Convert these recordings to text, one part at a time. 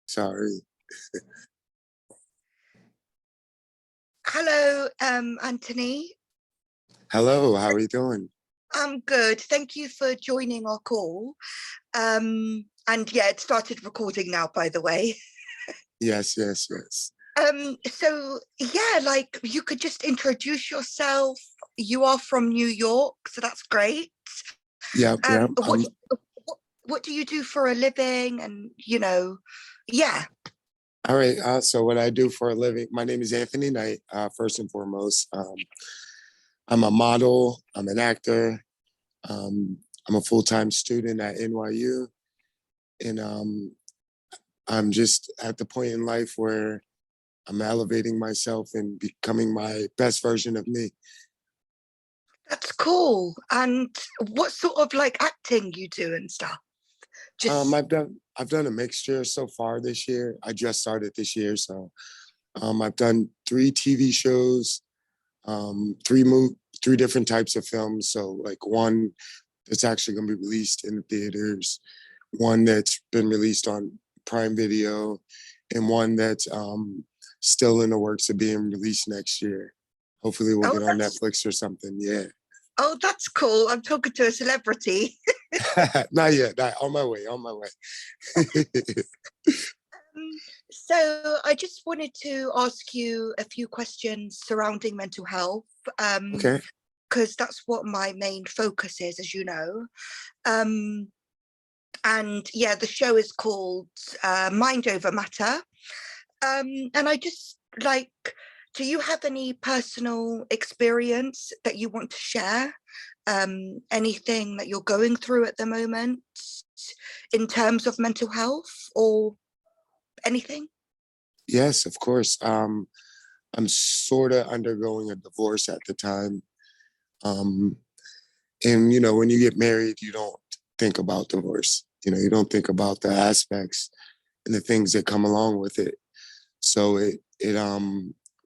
Sorry. Hello, Anthony. Hello, how are you doing? I'm good. Thank you for joining our call. And yeah, it started recording now, by the way. Yes, yes, yes. So yeah, like you could just introduce yourself. You are from New York, so that's great. Yep, yep. Um, what what do you do for a living? And yeah, All right. So what I do for a living, my name is Anthony Knight. First and foremost, I'm a model. I'm an actor. Um, I'm a full-time student at NYU, and I'm just at the point in life where I'm elevating myself and becoming my best version of me. that's cool. And what sort of like acting you do and stuff? Just I've done a mixture so far this year. I just started this year, so I've done three TV shows, three different types of films. So like one that's actually going to be released in the theaters, one that's been released on Prime Video, and one that's still in the works of being released next year. Hopefully, we'll oh, get on that's Netflix or something. Yeah, cool. I'm talking to a celebrity. not yet. Not, on my way. On my way. So I just wanted to ask you a few questions surrounding mental health, Okay. because that's what my main focus is, as you know. Um, and yeah, the show is called Mind Over Matter. And I just like, do you have any personal experience that you want to share? Anything that you're going through at the moment in terms of mental health or anything? Yes, of course. I'm sort of undergoing a divorce at the time. Um, and when you get married, you don't think about divorce. You don't think about the aspects and the things that come along with it. So it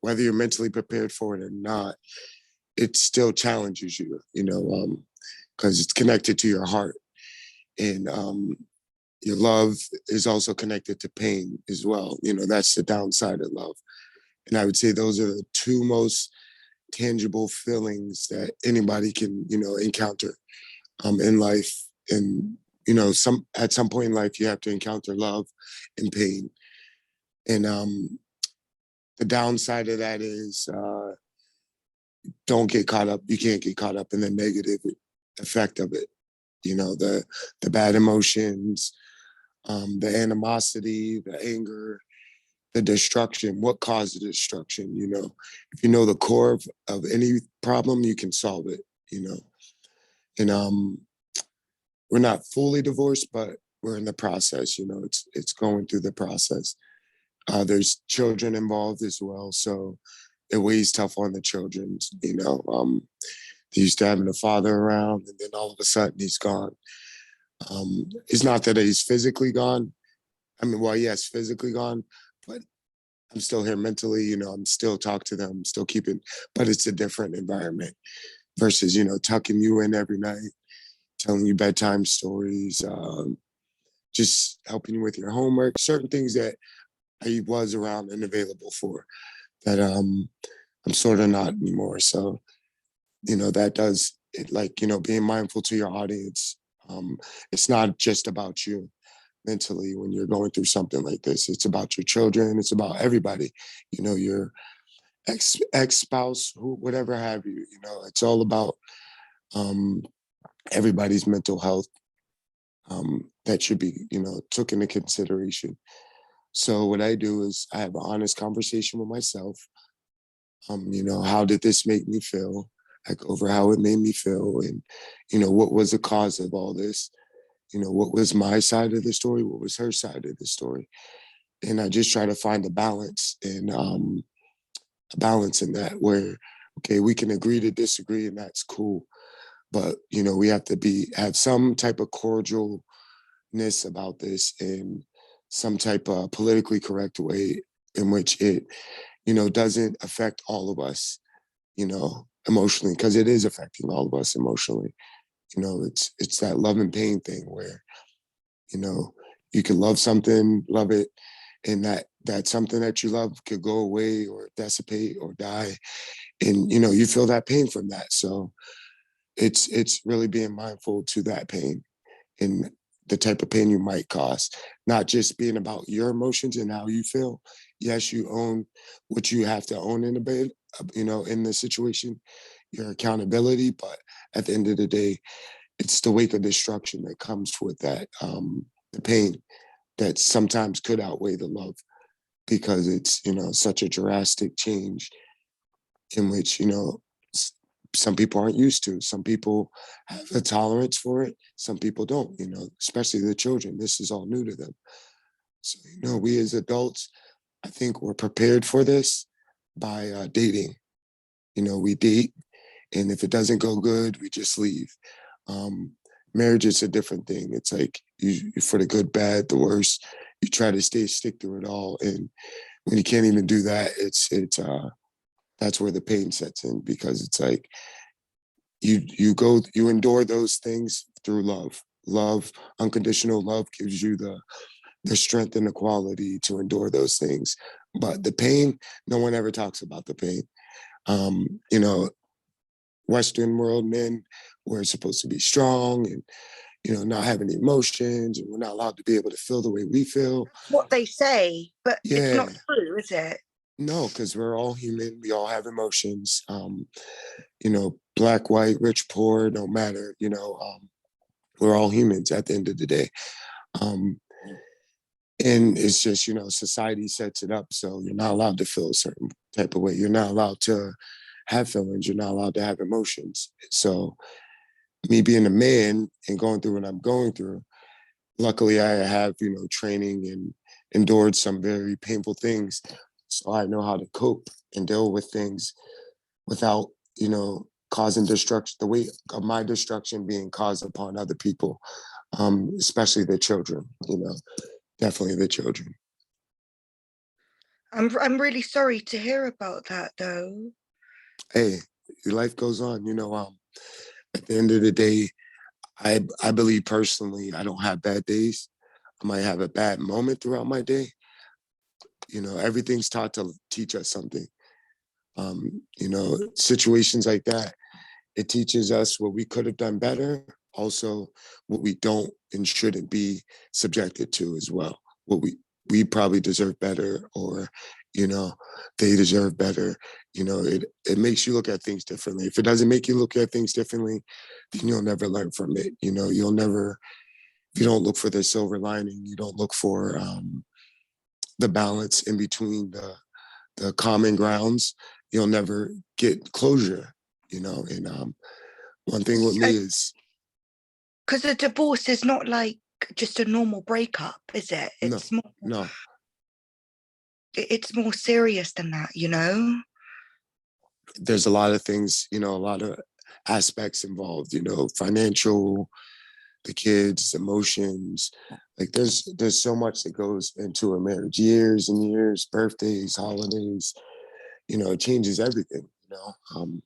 whether you're mentally prepared for it or not, it still challenges you, because it's connected to your heart. And your love is also connected to pain as well. That's the downside of love. And I would say those are the two most tangible feelings that anybody can, encounter in life. And, at some point in life, you have to encounter love and pain. And the downside of that is don't get caught up. You can't get caught up in the negative effect of it. The bad emotions, the animosity, the anger, the destruction. What caused the destruction? If you know the core of any problem, you can solve it. And we're not fully divorced, but we're in the process. It's going through the process. There's children involved as well, so it weighs tough on the children. They used to having a father around, and then all of a sudden he's gone. It's not that he's physically gone. I mean, well, yes, physically gone, but I'm still here mentally. I'm still talk to them, still keeping, but it's a different environment versus tucking you in every night, telling you bedtime stories, just helping you with your homework, certain things that I was around and available for that I'm sort of not anymore. So that does it, like being mindful to your audience. It's not just about you mentally when you're going through something like this. It's about your children. It's about everybody. Your ex spouse, who whatever have you. It's all about um, everybody's mental health that should be took into consideration. So what I do is I have an honest conversation with myself. How did this make me feel? I go over how it made me feel and, what was the cause of all this? What was my side of the story? What was her side of the story? And I just try to find a balance in that where, okay, we can agree to disagree and that's cool. But, we have to have some type of cordialness about this and some type of politically correct way in which it doesn't affect all of us, emotionally, because it is affecting all of us emotionally. It's that love and pain thing where, you know, you can love something, love it, and that something that you love could go away or dissipate or die, and you know you feel that pain from that. So it's really being mindful to that pain and the type of pain you might cause, not just being about your emotions and how you feel. Yes, you own what you have to own in a bit, you know, in the situation, your accountability, but at the end of the day, it's the wake of destruction that comes with that, the pain that sometimes could outweigh the love because it's, you know, such a drastic change in which, you know, some people aren't used to. Some people have a tolerance for it. Some people don't, you know, especially the children. This is all new to them. So, you know, we as adults, I think we're prepared for this by dating. You know, we date, and if it doesn't go good, we just leave. Um, Marriage is a different thing. It's like for the good, bad, the worst, you try to stick through it all. And when you can't even do that, it's that's where the pain sets in because it's like you endure those things through love. Love, unconditional love gives you the strength and the quality to endure those things. But the pain, no one ever talks about the pain. You know, Western world men, we're supposed to be strong and you know not have any emotions, and we're not allowed to be able to feel the way we feel. What they say, but it's not Yeah, true, is it? no, because we're all human. We all have emotions. You know, black, white, rich, poor, no matter. You know, we're all humans at the end of the day. Um, and it's just, you know, society sets it up so you're not allowed to feel a certain type of way. You're not allowed to have feelings. You're not allowed to have emotions. So me being a man and going through what I'm going through, luckily I have, you know, training and endured some very painful things. So I know how to cope and deal with things without, you know, causing destruction, the weight of my destruction being caused upon other people, especially the children, you know, definitely the children. I'm really sorry to hear about that, though. Hey, life goes on, you know, at the end of the day, I believe personally I don't have bad days. I might have a bad moment throughout my day. You know, everything's taught to teach us something. You know, situations like that, it teaches us what we could have done better, also what we don't and shouldn't be subjected to as well. What we probably deserve better, or you know, they deserve better. You know, it makes you look at things differently. If it doesn't make you look at things differently, then you'll never learn from it. You know, you'll never, if you don't look for the silver lining, you don't look for the balance in between the common grounds, you'll never get closure, you know. And one thing with me is Because a divorce is not like just a normal breakup, is it? no, It's more, no. it's more serious than that, you know? There's a lot of things, you know, a lot of aspects involved, you know, financial, the kids, emotions. Like there's so much that goes into a marriage, years and years, birthdays, holidays, you know, it changes everything, you know.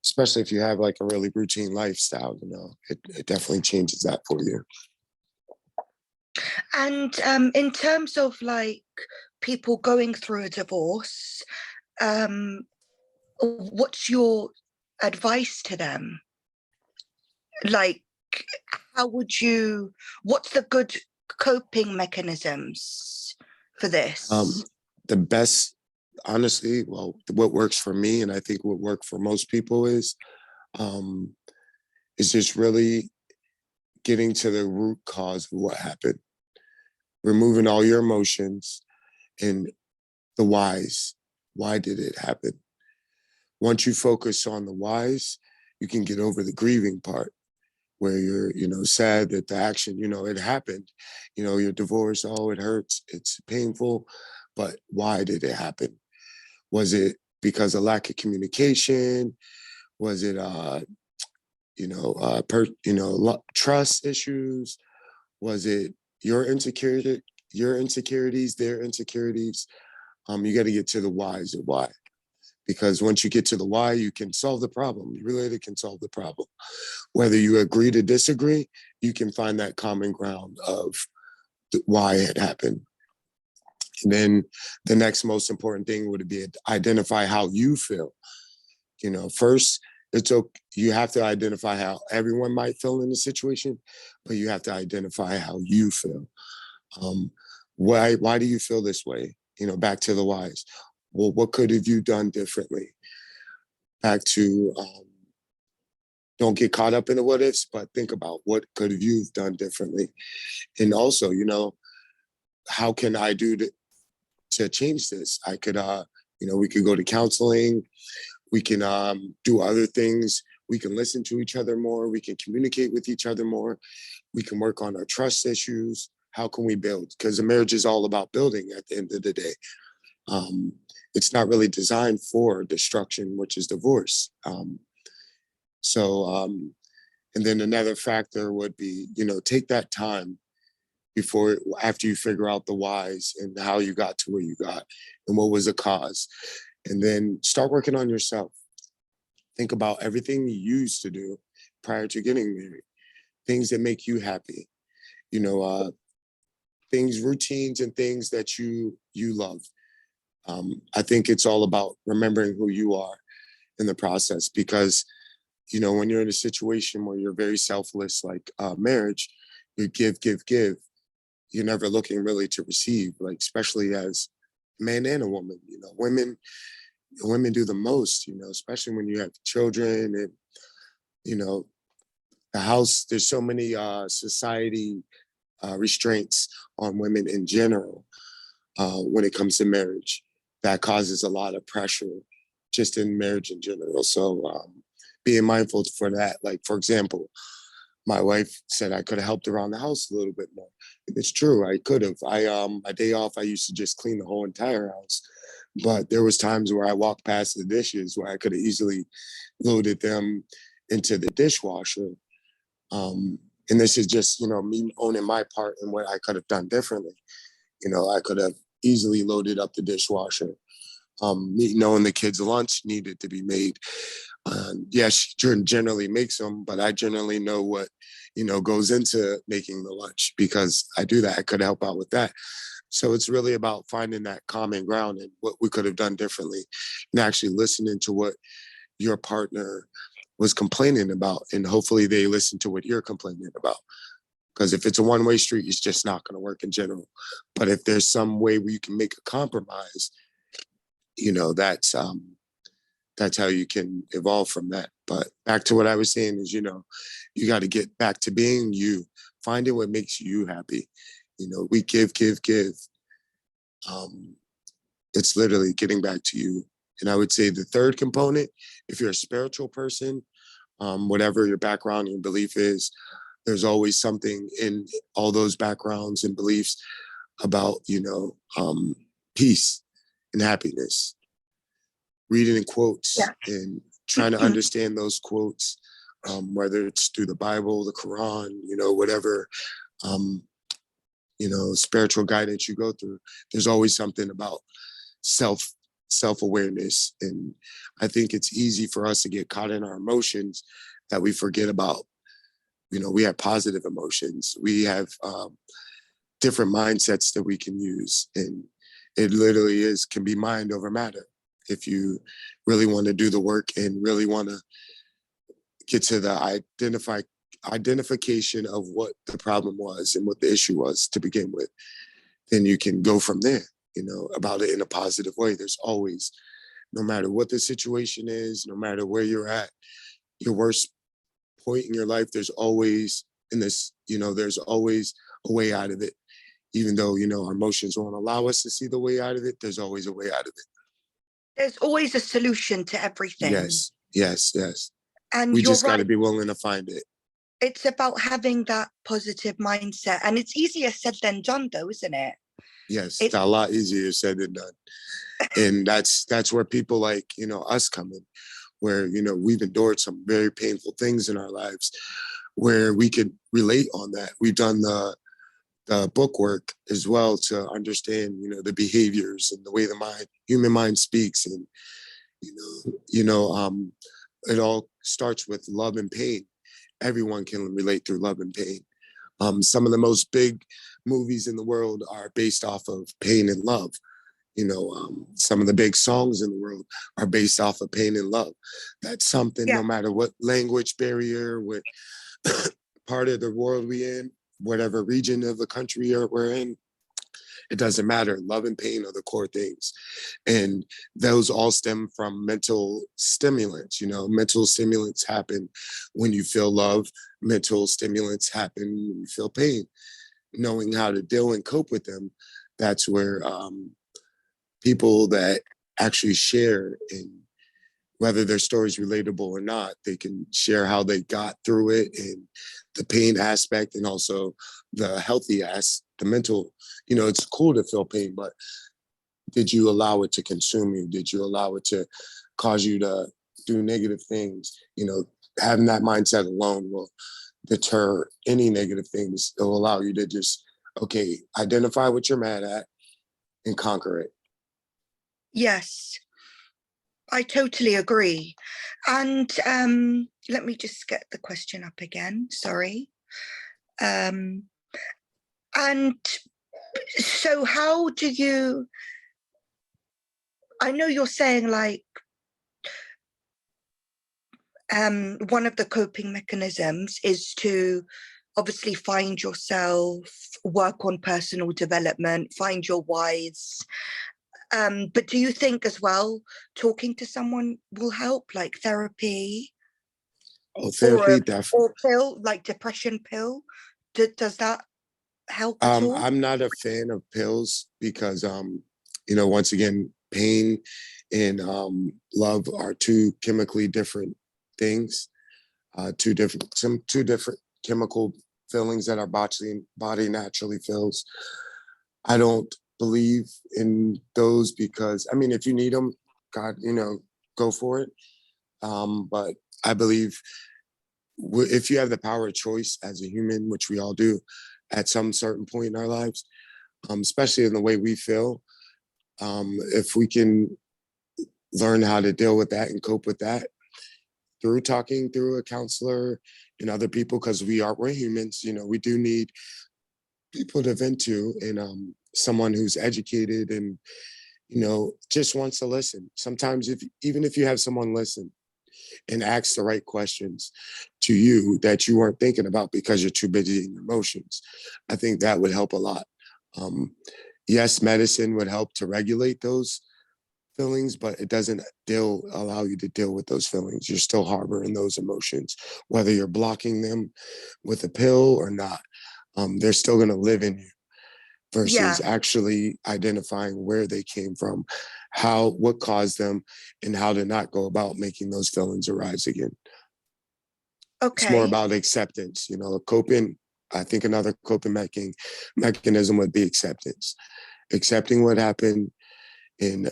Especially if you have like a really routine lifestyle, you know, it definitely changes that for you. And in terms of like people going through a divorce, um, what's your advice to them? Like, how would you, what's the good coping mechanisms for this? Um, the best, honestly, well, what works for me, and I think what worked for most people um, is just really getting to the root cause of what happened, removing all your emotions and the whys. Why did it happen? Once you focus on the whys, you can get over the grieving part where you're, you know, sad that the action, you know, it happened. You know, you're divorced, oh, it hurts, it's painful, but why did it happen? Was it because of lack of communication? Was it trust issues? Was it your insecurity, your insecurities, their insecurities? You got to get to the whys of why. Because once you get to the why, you can solve the problem. You really can solve the problem. Whether you agree to disagree, you can find that common ground of why it happened. And then the next most important thing would be identify how you feel. First, it's okay. You have to identify how everyone might feel in the situation, but you have to identify how you feel. Um, why do you feel this way? Back to the whys. Well, what could have you done differently? Back to don't get caught up in the what ifs, but think about what could have you done differently. And also, how can I do to change this? I could, we could go to counseling. We can do other things. We can listen to each other more. We can communicate with each other more. We can work on our trust issues. How can we build? Because a marriage is all about building at the end of the day. It's not really designed for destruction, which is divorce. And then another factor would be, take that time after you figure out the whys and how you got to where you got and what was the cause. And then start working on yourself. Think about everything you used to do prior to getting married, things that make you happy, things, routines and things that you love. I think it's all about remembering who you are in the process because, when you're in a situation where you're very selfless, like marriage, you give, give, give. You're never looking really to receive, like especially as a man and a woman. Women do the most, especially when you have children and, the house. There's so many society restraints on women in general when it comes to marriage that causes a lot of pressure just in marriage in general. So being mindful for that, like, for example, my wife said I could have helped around the house a little bit more. It's true, I could have. My day off, I used to just clean the whole entire house. But there was times where I walked past the dishes where I could have easily loaded them into the dishwasher. And this is just, me owning my part and what I could have done differently. I could have easily loaded up the dishwasher. Me knowing the kids' lunch needed to be made. Yes, she generally makes them, but I generally know what, goes into making the lunch because I do that. I could help out with that. So it's really about finding that common ground and what we could have done differently and actually listening to what your partner was complaining about. And hopefully they listen to what you're complaining about. Because if it's a one-way street, it's just not going to work in general. But if there's some way where you can make a compromise, that's how you can evolve from that. But back to what I was saying is, you got to get back to being you, finding what makes you happy. We give, give, give. It's literally getting back to you. And I would say the third component, if you're a spiritual person, whatever your background and belief is, there's always something in all those backgrounds and beliefs about, peace and happiness. Reading in quotes Yeah. and trying to understand those quotes, whether it's through the Bible, the Quran, whatever, spiritual guidance you go through. There's always something about self-awareness. And I think it's easy for us to get caught in our emotions that we forget about, we have positive emotions. We have different mindsets that we can use. And it literally can be mind over matter. If you really want to do the work and really want to get to the identification of what the problem was and what the issue was to begin with, then you can go from there, about it in a positive way. There's always, no matter what the situation is, no matter where you're at, your worst point in your life, there's always there's always a way out of it. Even though, our emotions won't allow us to see the way out of it, there's always a way out of it. There's always a solution to everything. Yes. And We you're just got to right. be willing to find it. It's about having that positive mindset. And it's easier said than done, though, isn't it? Yes, It's it's a lot easier said than done. And that's where people like, us come in, where, we've endured some very painful things in our lives where we could relate on that. We've done the book work as well to understand, the behaviors and the way the human mind speaks. And, it all starts with love and pain. Everyone can relate through love and pain. Some of the most big movies in the world are based off of pain and love. Some of the big songs in the world are based off of pain and love. That's something, Yeah. no matter what language barrier, what part of the world we in, whatever region of the country we're in, it doesn't matter. Love and pain are the core things. And those all stem from mental stimulants. Mental stimulants happen when you feel love. Mental stimulants happen when you feel pain. Knowing how to deal and cope with them, that's where people that actually share, and whether their story's relatable or not, they can share how they got through it, and the pain aspect, and also the healthy the mental. It's cool to feel pain, but did you allow it to consume you? Did you allow it to cause you to do negative things? Having that mindset alone will deter any negative things. It'll allow you to just, okay, identify what you're mad at and conquer it. Yes, I totally agree. And let me just get the question up again. Sorry. And so how do you, I know you're saying like one of the coping mechanisms is to obviously find yourself, work on personal development, find your whys. But do you think as well, talking to someone will help, like therapy? Oh, therapy, definitely. Or pill, like depression pill? Does that help at all? I'm not a fan of pills because, once again, pain and love are two chemically different things, two different chemical feelings that our body naturally feels. I don't believe in those because, I mean, if you need them, God, go for it. But I believe if you have the power of choice as a human, which we all do at some certain point in our lives, especially in the way we feel, if we can learn how to deal with that and cope with that through talking through a counselor and other people, because we're humans, we do need people to vent to, and someone who's educated and just wants to listen. Sometimes even if you have someone listen and ask the right questions to you that you weren't thinking about because you're too busy in your emotions, I think that would help a lot. Yes, medicine would help to regulate those feelings, but it doesn't allow you to deal with those feelings. You're still harboring those emotions, whether you're blocking them with a pill or not. They're still going to live in you versus actually identifying where they came from, what caused them, and how to not go about making those feelings arise again. It's more about acceptance, coping. I think another coping mechanism would be acceptance. Accepting what happened, and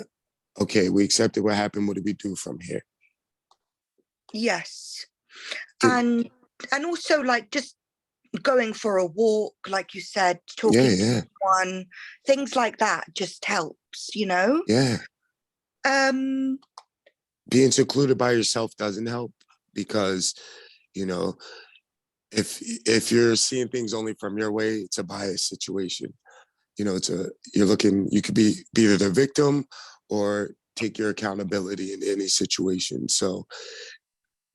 okay, we accepted what happened. What do we do from here? Yes. And also like just going for a walk, like you said, talking to someone, things like that just helps, Yeah. Being secluded by yourself doesn't help because, if you're seeing things only from your way, it's a biased situation. You could be either the victim or take your accountability in any situation. So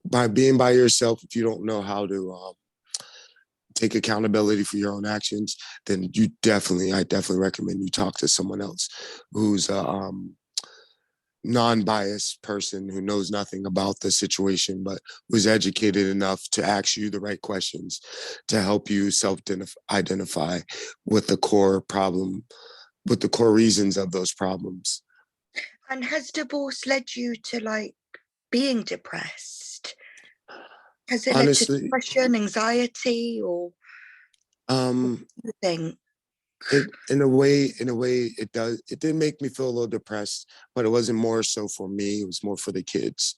by being by yourself, if you don't know how to take accountability for your own actions, then I definitely recommend you talk to someone else who's a non-biased person who knows nothing about the situation, but was educated enough to ask you the right questions to help you self-identify with the core problem, with the core reasons of those problems. And has divorce led you to like being depressed? Has it Honestly, led to depression, anxiety, or anything? In a way, it does. It did make me feel a little depressed, but it wasn't more so for me. It was more for the kids.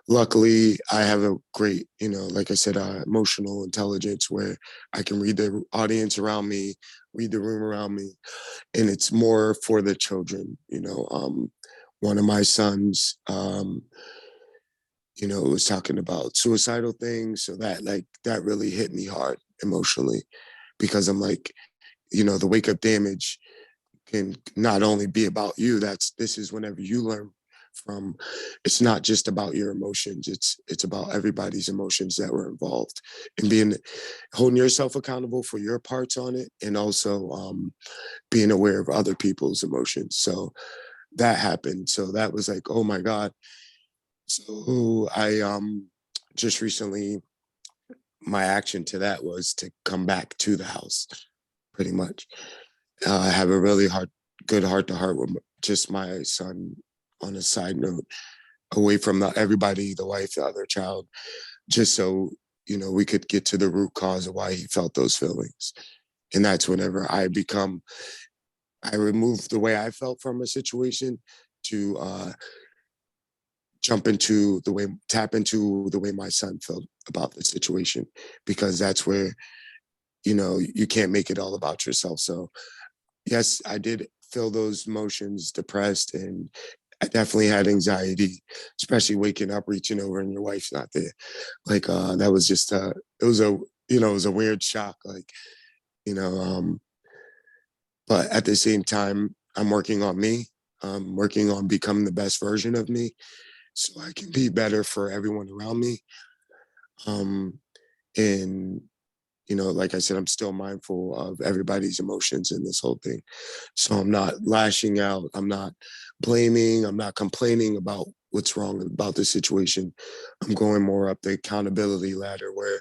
Luckily, I have a great, like I said, emotional intelligence where I can read the audience around me, read the room around me, and it's more for the children. One of my sons, was talking about suicidal things, so that really hit me hard emotionally. because I'm like, the wake up damage can not only be about you. This is whenever you learn from, it's not just about your emotions. It's about everybody's emotions that were involved, and holding yourself accountable for your parts on it, and also being aware of other people's emotions. So that happened. So that was like, oh my God. So I just recently, my action to that was to come back to the house, pretty much. I have a really good heart to heart with just my son. On a side note, away from everybody, the wife, the other child, just so we could get to the root cause of why he felt those feelings. And that's whenever I remove the way I felt from a situation to tap into the way my son felt about the situation, because that's where you can't make it all about yourself. So yes, I did feel those emotions, depressed, and I definitely had anxiety, especially waking up, reaching over, and your wife's not there. Like that was just it was a weird shock. Like, you know, um, but at the same time, I'm working on me. I'm working on becoming the best version of me, so I can be better for everyone around me. Um, and like I said, I'm still mindful of everybody's emotions in this whole thing. So I'm not lashing out. I'm not blaming. I'm not complaining about what's wrong about the situation. I'm going more up the accountability ladder where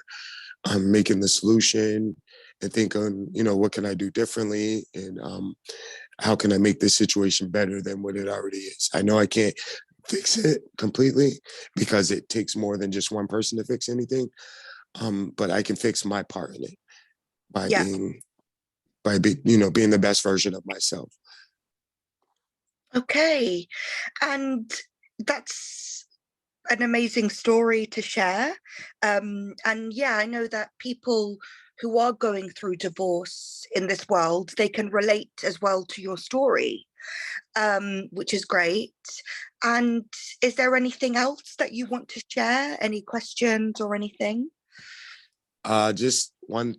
I'm making the solution and thinking, what can I do differently? And how can I make this situation better than what it already is? I know I can't fix it completely because it takes more than just one person to fix anything. But I can fix my part in it by Yeah. being the best version of myself. Okay. And that's an amazing story to share. And yeah, I know that people who are going through divorce in this world, they can relate as well to your story, which is great. And is there anything else that you want to share? Any questions or anything? Just one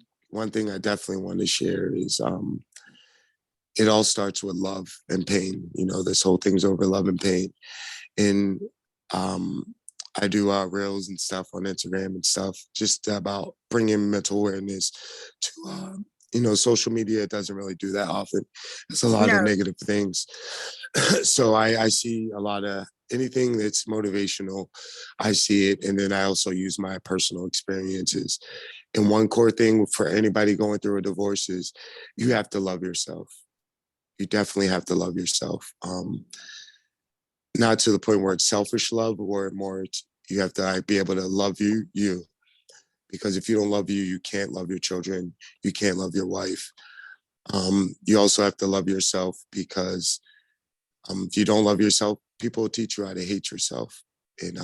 thing I definitely want to share is it all starts with love and pain. This whole thing's over love and pain. And I do reels and stuff on Instagram and stuff, just about bringing mental awareness to social media. It doesn't really do that often. It's a lot of No. negative things. So I see a lot of anything that's motivational. I see it, and then I also use my personal experiences. And one core thing for anybody going through a divorce is you have to love yourself. You definitely have to love yourself. Not to the point where it's selfish love, or more you have to be able to love you. Because if you don't love you, you can't love your children. You can't love your wife. You also have to love yourself, because if you don't love yourself, people will teach you how to hate yourself. And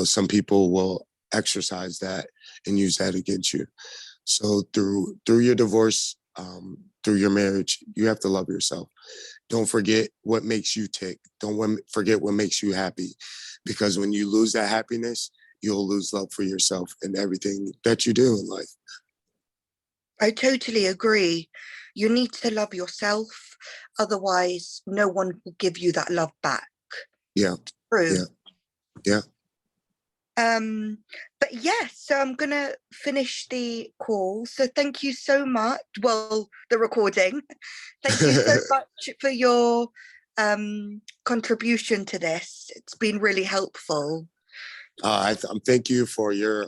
some people will exercise that and use that against you. So through your divorce, through your marriage, you have to love yourself. Don't forget what makes you tick. Don't forget what makes you happy, because when you lose that happiness, you'll lose love for yourself and everything that you do in life. I totally agree. You need to love yourself, otherwise, no one will give you that love back. Yeah, True. yeah, yeah. But yes, so I'm gonna finish the call. So thank you so much. Well, the recording. Thank you so much for your contribution to this. It's been really helpful. Thank you for your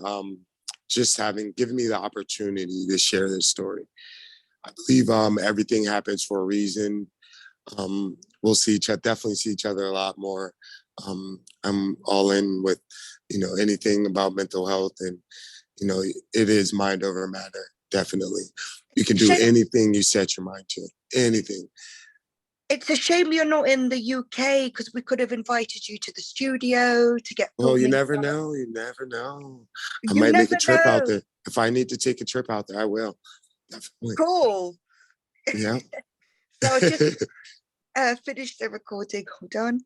just given me the opportunity to share this story. I believe everything happens for a reason. We'll definitely see each other a lot more. I'm all in with, anything about mental health, and, it is mind over matter. Definitely. You can do Shame, anything you set your mind to, anything. it's a shame you're not in the UK because we could have invited you to the studio to get Oh, you filming never done. know. You never know. I You might make a never trip out know. there. If I need to take a trip out there, I will. Definitely. Cool. Yeah. So I'll just finish the recording. Hold on.